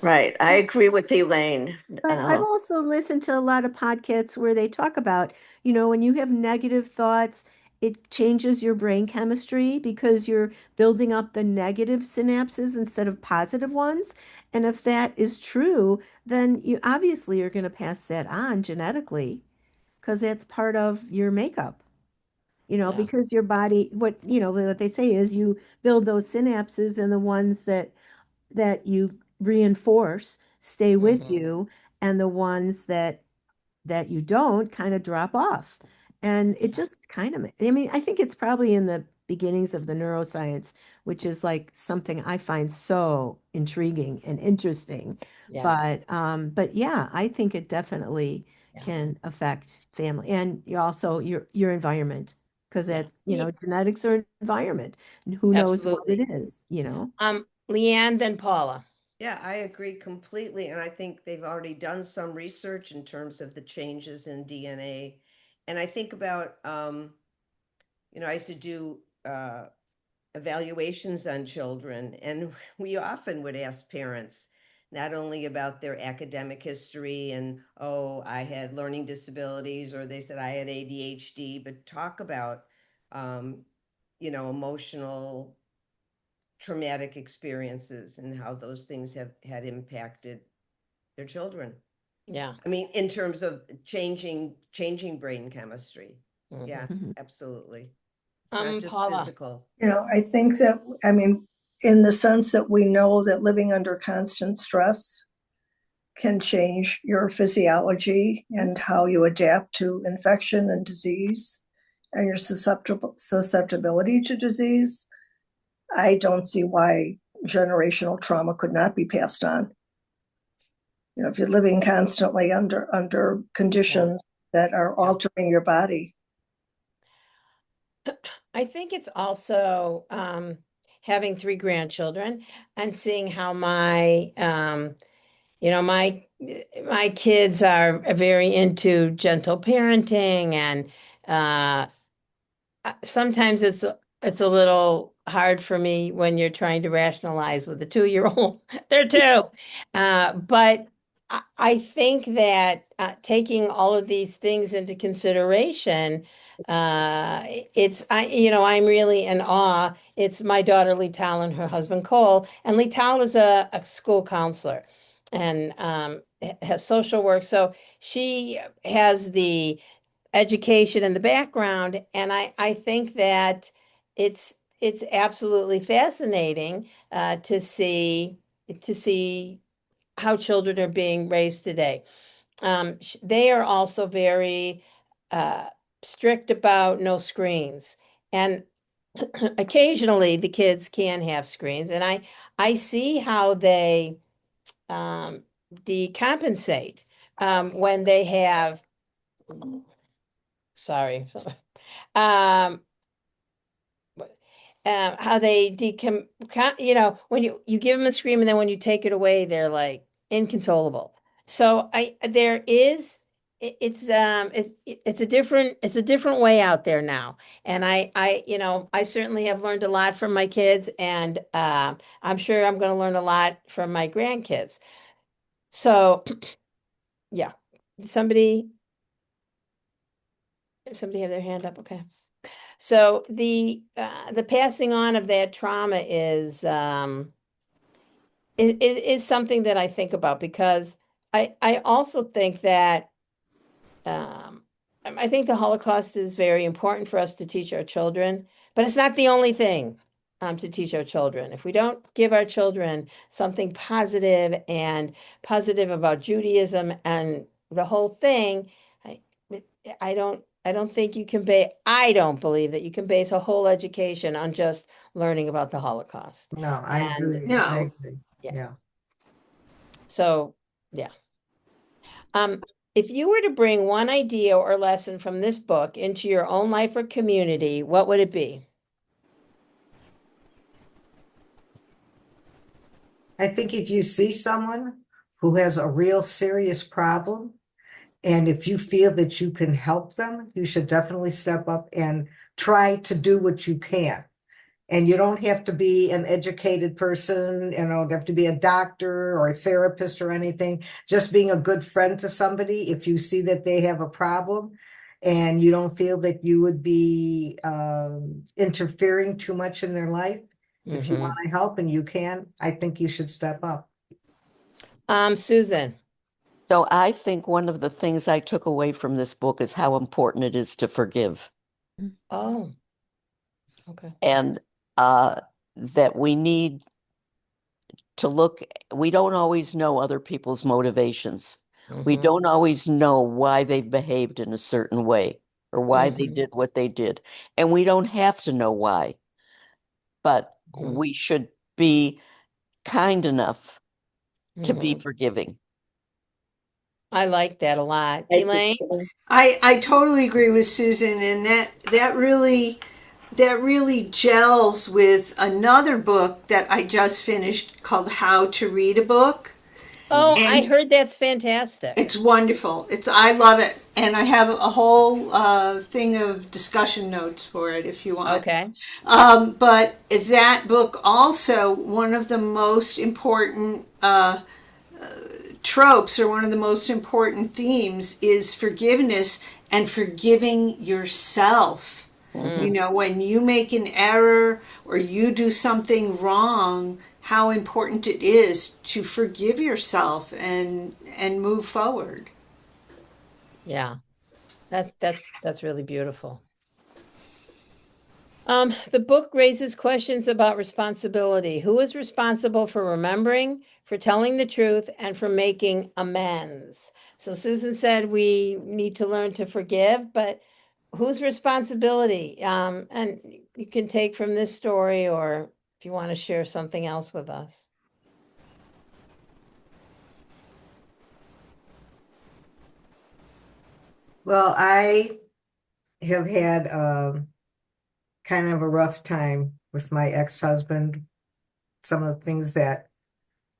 right. I agree with Elaine. But I've also listened to a lot of podcasts where they talk about, when you have negative thoughts, it changes your brain chemistry because you're building up the negative synapses instead of positive ones. And if that is true, then you obviously are going to pass that on genetically because that's part of your makeup. Yeah. Because your body, what they say is you build those synapses and the ones that you reinforce stay with Mhm. you, and the ones that you don't kind of drop off. And it just kind of, I mean, I think it's probably in the beginnings of the neuroscience, which is like something I find so intriguing and interesting. Yeah. But yeah, I think it definitely Yeah. can affect family and you also your environment, because Yeah. that's, genetics or environment. And who knows what Absolutely. it is. Leanne, then Paula. Yeah, I agree completely. And I think they've already done some research in terms of the changes in DNA. And I think about, I used to do evaluations on children, and we often would ask parents not only about their academic history and, oh, I had learning disabilities, or they said I had ADHD, but talk about, um, emotional traumatic experiences and how those things have had impacted their children. Yeah. I mean, in terms of changing brain chemistry. Mhm. Yeah, Mhm. absolutely. It's not just Paula. physical. I think that, I mean, in the sense that we know that living under constant stress can change your physiology and how you adapt to infection and disease and your susceptibility to disease. I don't see why generational trauma could not be passed on. If you're living constantly under conditions that are Yeah. altering your body. I think it's also having three grandchildren and seeing how my kids are very into gentle parenting, and sometimes it's a little hard for me when you're trying to rationalize with a 2-year-old. They're two. But I think that taking all of these things into consideration, I'm really in awe. It's my daughter Lital and her husband Cole, and Lital is a school counselor and has social work. So she has the education and the background. And I think that it's absolutely fascinating to see how children are being raised today. They are also very uh, strict about no screens. And occasionally the kids can have screens. And I see how they um, decompensate when they have, sorry, um, how they when you give them a scream and then when you take it away, they're like inconsolable. So there is, it's a different way out there now. And I certainly have learned a lot from my kids, and I'm sure I'm going to learn a lot from my grandkids. So yeah, somebody, somebody have their hand up. Okay. So the passing on of that trauma is something that I think about, because I also think that um, I think the Holocaust is very important for us to teach our children, but it's not the only thing to teach our children. If we don't give our children something positive about Judaism and the whole thing, I, I don't think you can I don't believe that you can base a whole education on just learning about the Holocaust. No, I And agree. I No, agree. yeah, Yeah. so yeah. If you were to bring one idea or lesson from this book into your own life or community, what would it be? I think if you see someone who has a real serious problem, and if you feel that you can help them, you should definitely step up and try to do what you can. And you don't have to be an educated person, you don't have to be a doctor or a therapist or anything. Just being a good friend to somebody, if you see that they have a problem and you don't feel that you would be interfering too much in their life, if you want to help and you can, I think you should step up. Susan. So I think one of the things I took away from this book is how important it is to forgive. Oh, okay. And that we need to look, we don't always know other people's motivations. We don't always know why they've behaved in a certain way or why they did what they did. And we don't have to know why, but we should be kind enough to be forgiving. I like that a lot. I do Elaine? too. I totally agree with Susan, and that really gels with another book that I just finished called How to Read a Book. Oh, I And heard that's fantastic. it's wonderful. I love it, and I have a whole thing of discussion notes for it if you want. Okay. But that book also, one of the most important tropes or one of the most important themes is forgiveness and forgiving yourself. You know, when you make an error or you do something wrong, how important it is to forgive yourself and move forward. Yeah. That's really beautiful. The book raises questions about responsibility. Who is responsible for remembering, for telling the truth, and for making amends? So Susan said we need to learn to forgive, but whose responsibility? And you can take from this story, or if you want to share something else with us. Well, I have had kind of a rough time with my ex-husband. Some of the things that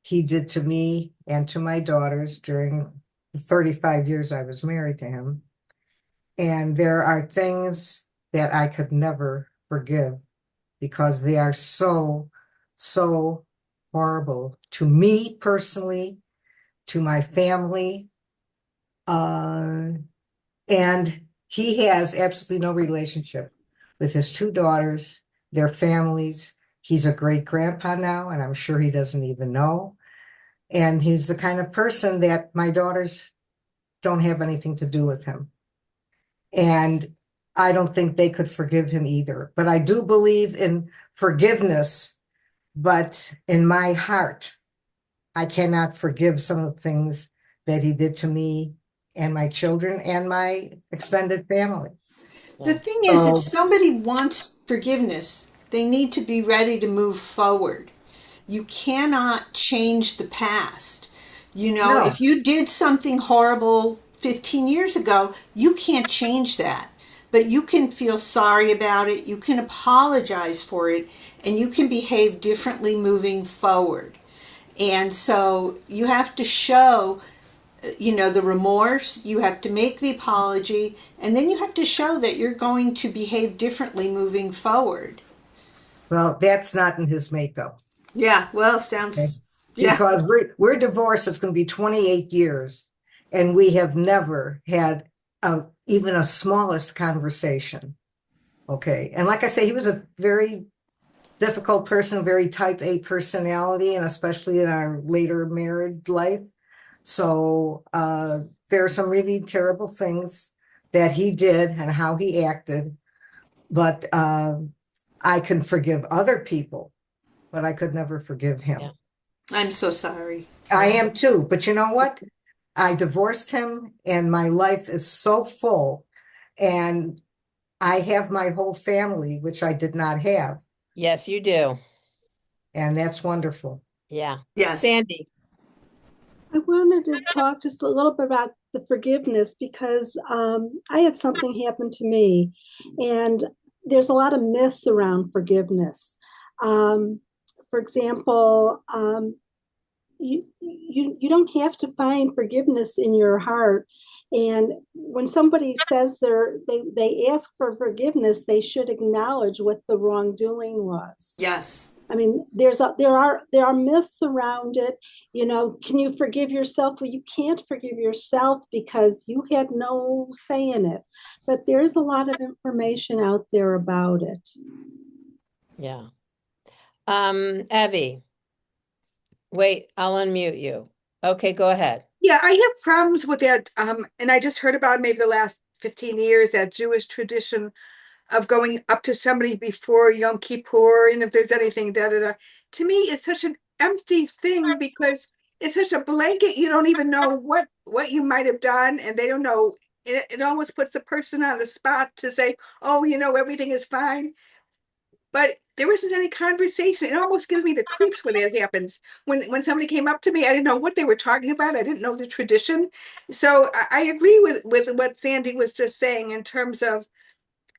he did to me and to my daughters during the 35 years I was married to him. And there are things that I could never forgive because they are so, so horrible to me personally, to my family. And he has absolutely no relationship with his two daughters, their families. He's a great grandpa now, and I'm sure he doesn't even know. And he's the kind of person that my daughters don't have anything to do with him. And I don't think they could forgive him either. But I do believe in forgiveness, but in my heart, I cannot forgive some of the things that he did to me and my children and my extended family. The thing is, if So, somebody wants forgiveness, they need to be ready to move forward. You cannot change the past. You know, no, if you did something horrible 15 years ago, you can't change that. But you can feel sorry about it, you can apologize for it, and you can behave differently moving forward. And so you have to show, you know, the remorse, you have to make the apology, and then you have to show that you're going to behave differently moving forward. well, that's not in his makeup. Yeah, well, Okay. sounds, yeah. Because we're divorced. It's going to be 28 years, and we have never had even a smallest conversation. Okay. And like I say, he was a very difficult person, very type A personality, and especially in our later married life. So there are some really terrible things that he did and how he acted. But I can forgive other people, but I could never forgive him. Yeah. I'm so sorry. I am too. But you know what? I divorced him, and my life is so full. And I have my whole family, which I did not have. Yes, you do. And that's wonderful. Yeah. Yes. Sandy. I wanted to talk just a little bit about the forgiveness because I had something happen to me, and there's a lot of myths around forgiveness. For example, you don't have to find forgiveness in your heart. And when somebody says they ask for forgiveness, they should acknowledge what the wrongdoing was. Yes. I mean, there are myths around it. You know, can you forgive yourself? Well, you can't forgive yourself because you had no say in it. But there is a lot of information out there about it. Yeah. Evie, wait, I'll unmute you. Okay, go ahead. Yeah, I have problems with that. And I just heard about maybe the last 15 years, that Jewish tradition of going up to somebody before Yom Kippur, and if there's anything, da da da. To me, it's such an empty thing because it's such a blanket. You don't even know what you might have done, and they don't know. It almost puts a person on the spot to say, "Oh, everything is fine." But there wasn't any conversation. It almost gives me the creeps when that happens. When somebody came up to me, I didn't know what they were talking about. I didn't know the tradition. So I agree with what Sandy was just saying in terms of,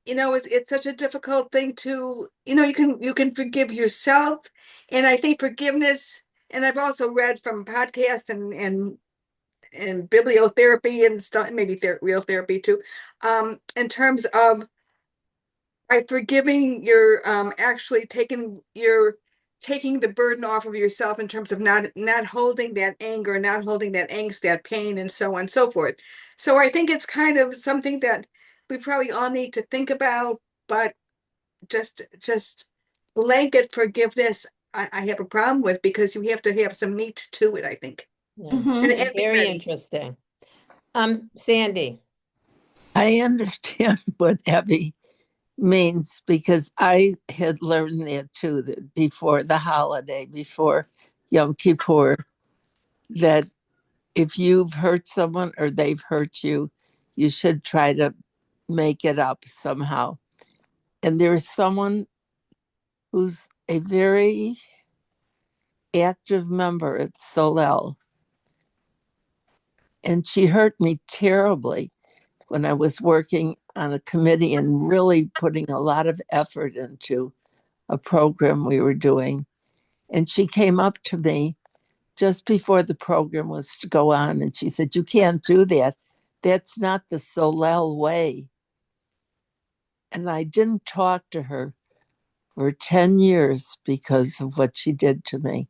it's such a difficult thing to, you can forgive yourself. And I think forgiveness, and I've also read from podcasts and bibliotherapy and stuff, maybe real therapy too, in terms of by forgiving, you're actually taking the burden off of yourself in terms of not holding that anger, not holding that angst, that pain, and so on and so forth. So I think it's kind of something that we probably all need to think about, but just blanket forgiveness, I have a problem with, because you have to have some meat to it, I think. Yeah. And be Very ready. interesting. Sandy. I understand what Evie means because I had learned that too, that before the holiday, before Yom Kippur, that if you've hurt someone or they've hurt you, you should try to make it up somehow. And there's someone who's a very active member at Solel, and she hurt me terribly when I was working on a committee and really putting a lot of effort into a program we were doing. And she came up to me just before the program was to go on, and she said, "You can't do that. That's not the Solel way." And I didn't talk to her for 10 years because of what she did to me.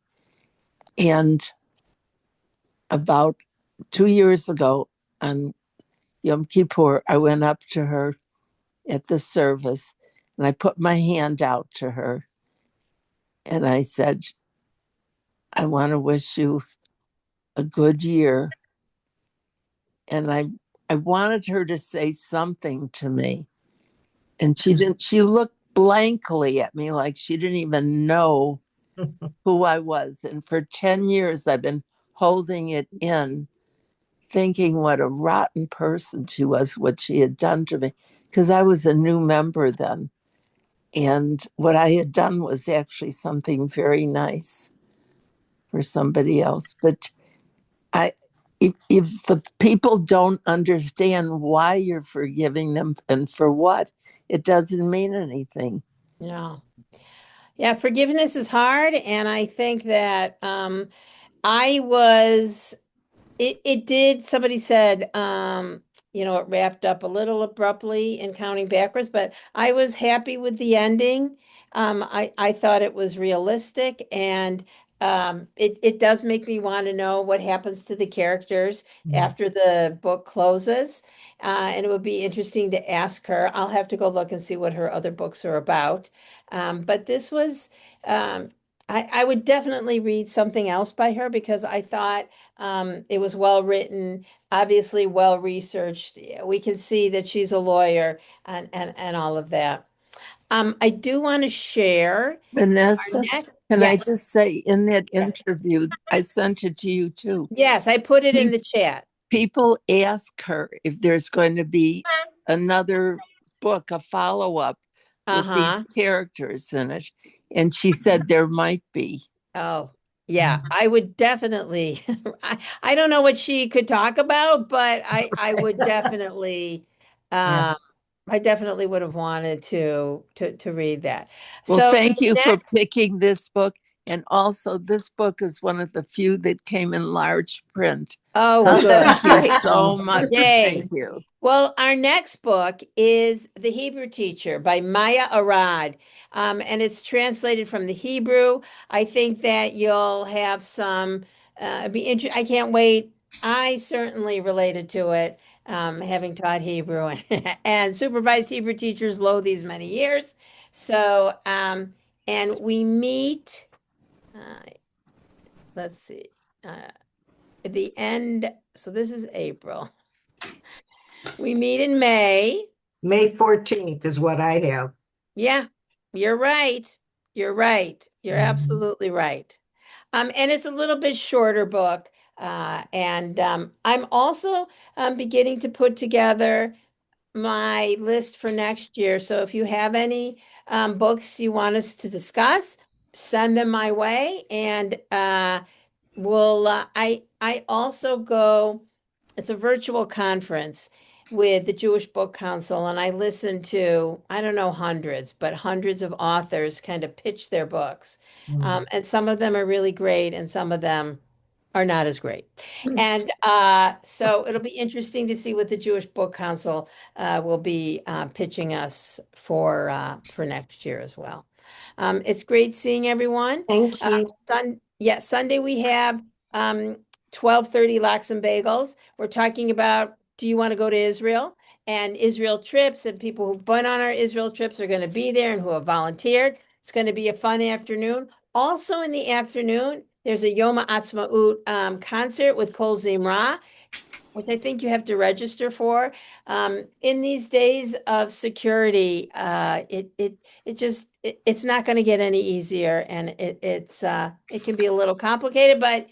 And about 2 years ago on Yom Kippur, I went up to her at the service and I put my hand out to her and I said, "I want to wish you a good year." And I wanted her to say something to me. And she didn't, she looked blankly at me like she didn't even know who I was. And for 10 years, I've been holding it in, thinking what a rotten person she was, what she had done to me, because I was a new member then. And what I had done was actually something very nice for somebody else. But I, if the people don't understand why you're forgiving them and for what, it doesn't mean anything. No. Yeah, forgiveness is hard. And I think that I was it did, somebody said, it wrapped up a little abruptly in Counting Backwards, but I was happy with the ending. I thought it was realistic, and it does make me want to know what happens to the characters after the book closes. And it would be interesting to ask her. I'll have to go look and see what her other books are about. But this was, I would definitely read something else by her because I thought it was well written, obviously well researched. We can see that she's a lawyer and all of that. I do want to share our Vanessa, next. can I Yes, just say in that interview, I sent it to you too. yes, I put it in the chat. People ask her if there's going to be another book, a follow up with Uh-huh. these characters in it. And she said there might be. Oh, yeah, I would definitely. I don't know what she could talk about, but I would definitely Yeah. um I definitely would have wanted to read that. Well, So thank you for next, picking this book And also, this book is one of the few that came in large print. Oh, Oh, good. that's Thank you great. so much. Yay. Thank you. Well, our next book is The Hebrew Teacher by Maya Arad, and it's translated from the Hebrew. I think that you'll have some, I can't wait. I certainly related to it, having taught Hebrew and supervised Hebrew teachers low these many years. So, and we meet, let's see, at the end. So this is April. We meet in May. May 14th is what I have. Yeah, you're right. You're right. You're Mhm. absolutely right. And it's a little bit shorter book. And I'm also beginning to put together my list for next year. So if you have any books you want us to discuss, send them my way. And I also go, it's a virtual conference with the Jewish Book Council, and I listen to, I don't know, hundreds, but hundreds of authors kind of pitch their books. And some of them are really great, and some of them are not as great. And so it'll be interesting to see what the Jewish Book Council will be pitching us for next year as well. It's great seeing everyone. Thank you. Sunday we have 12:30 Lox and Bagels. We're talking about, do you want to go to Israel? And Israel trips, and people who've been on our Israel trips are going to be there and who have volunteered. It's going to be a fun afternoon. Also in the afternoon, there's a Yom Ha'atzmaut concert with Kol Zimra, which I think you have to register for. In these days of security, it's not going to get any easier, and it can be a little complicated. But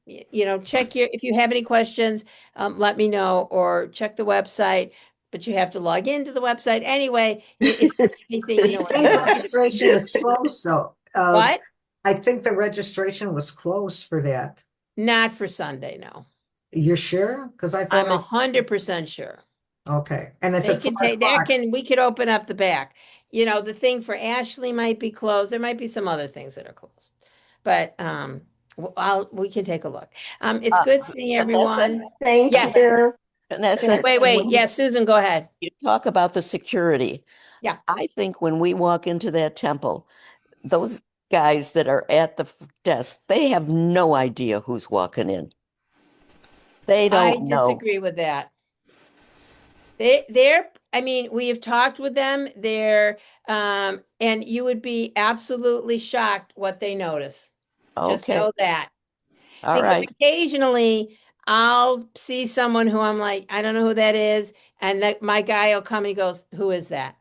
if you have any questions, let me know, or check the website. But you have to log into the website anyway. If anything, you know I what think I'm doing. registration is closed though. What? I think the registration was closed for that. Not for Sunday, no. You're sure? Because I thought I'm 100% sure. okay. And it's They at can 4 take o'clock. we could open up the back. The thing for Ashley might be closed. There might be some other things that are closed. But we can take a look. It's good seeing Vanessa? everyone. Thank Yes. you. Vanessa, Wait. Yes, Susan, go ahead. you talk about the security. Yeah. I think when we walk into that temple, those guys that are at the desk, they have no idea who's walking in. They I don't know. disagree with that. I mean, we have talked with them. And you would be absolutely shocked what they notice. Just Okay. know that. All Because right. occasionally I'll see someone who I'm like, I don't know who that is. And my guy will come and he goes, who is that?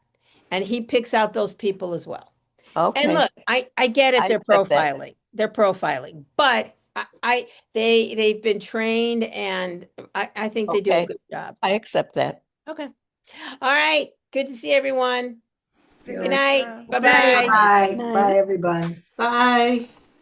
And he picks out those people as well. And Okay. look, I get it, I they're accept that. profiling. They're profiling. But they've been trained, and I think they do a Okay. good job. I accept that. Okay. All right. Good to see everyone. Yeah. Good night. Uh, Bye-bye. Bye. Night. Bye, everybody. Bye.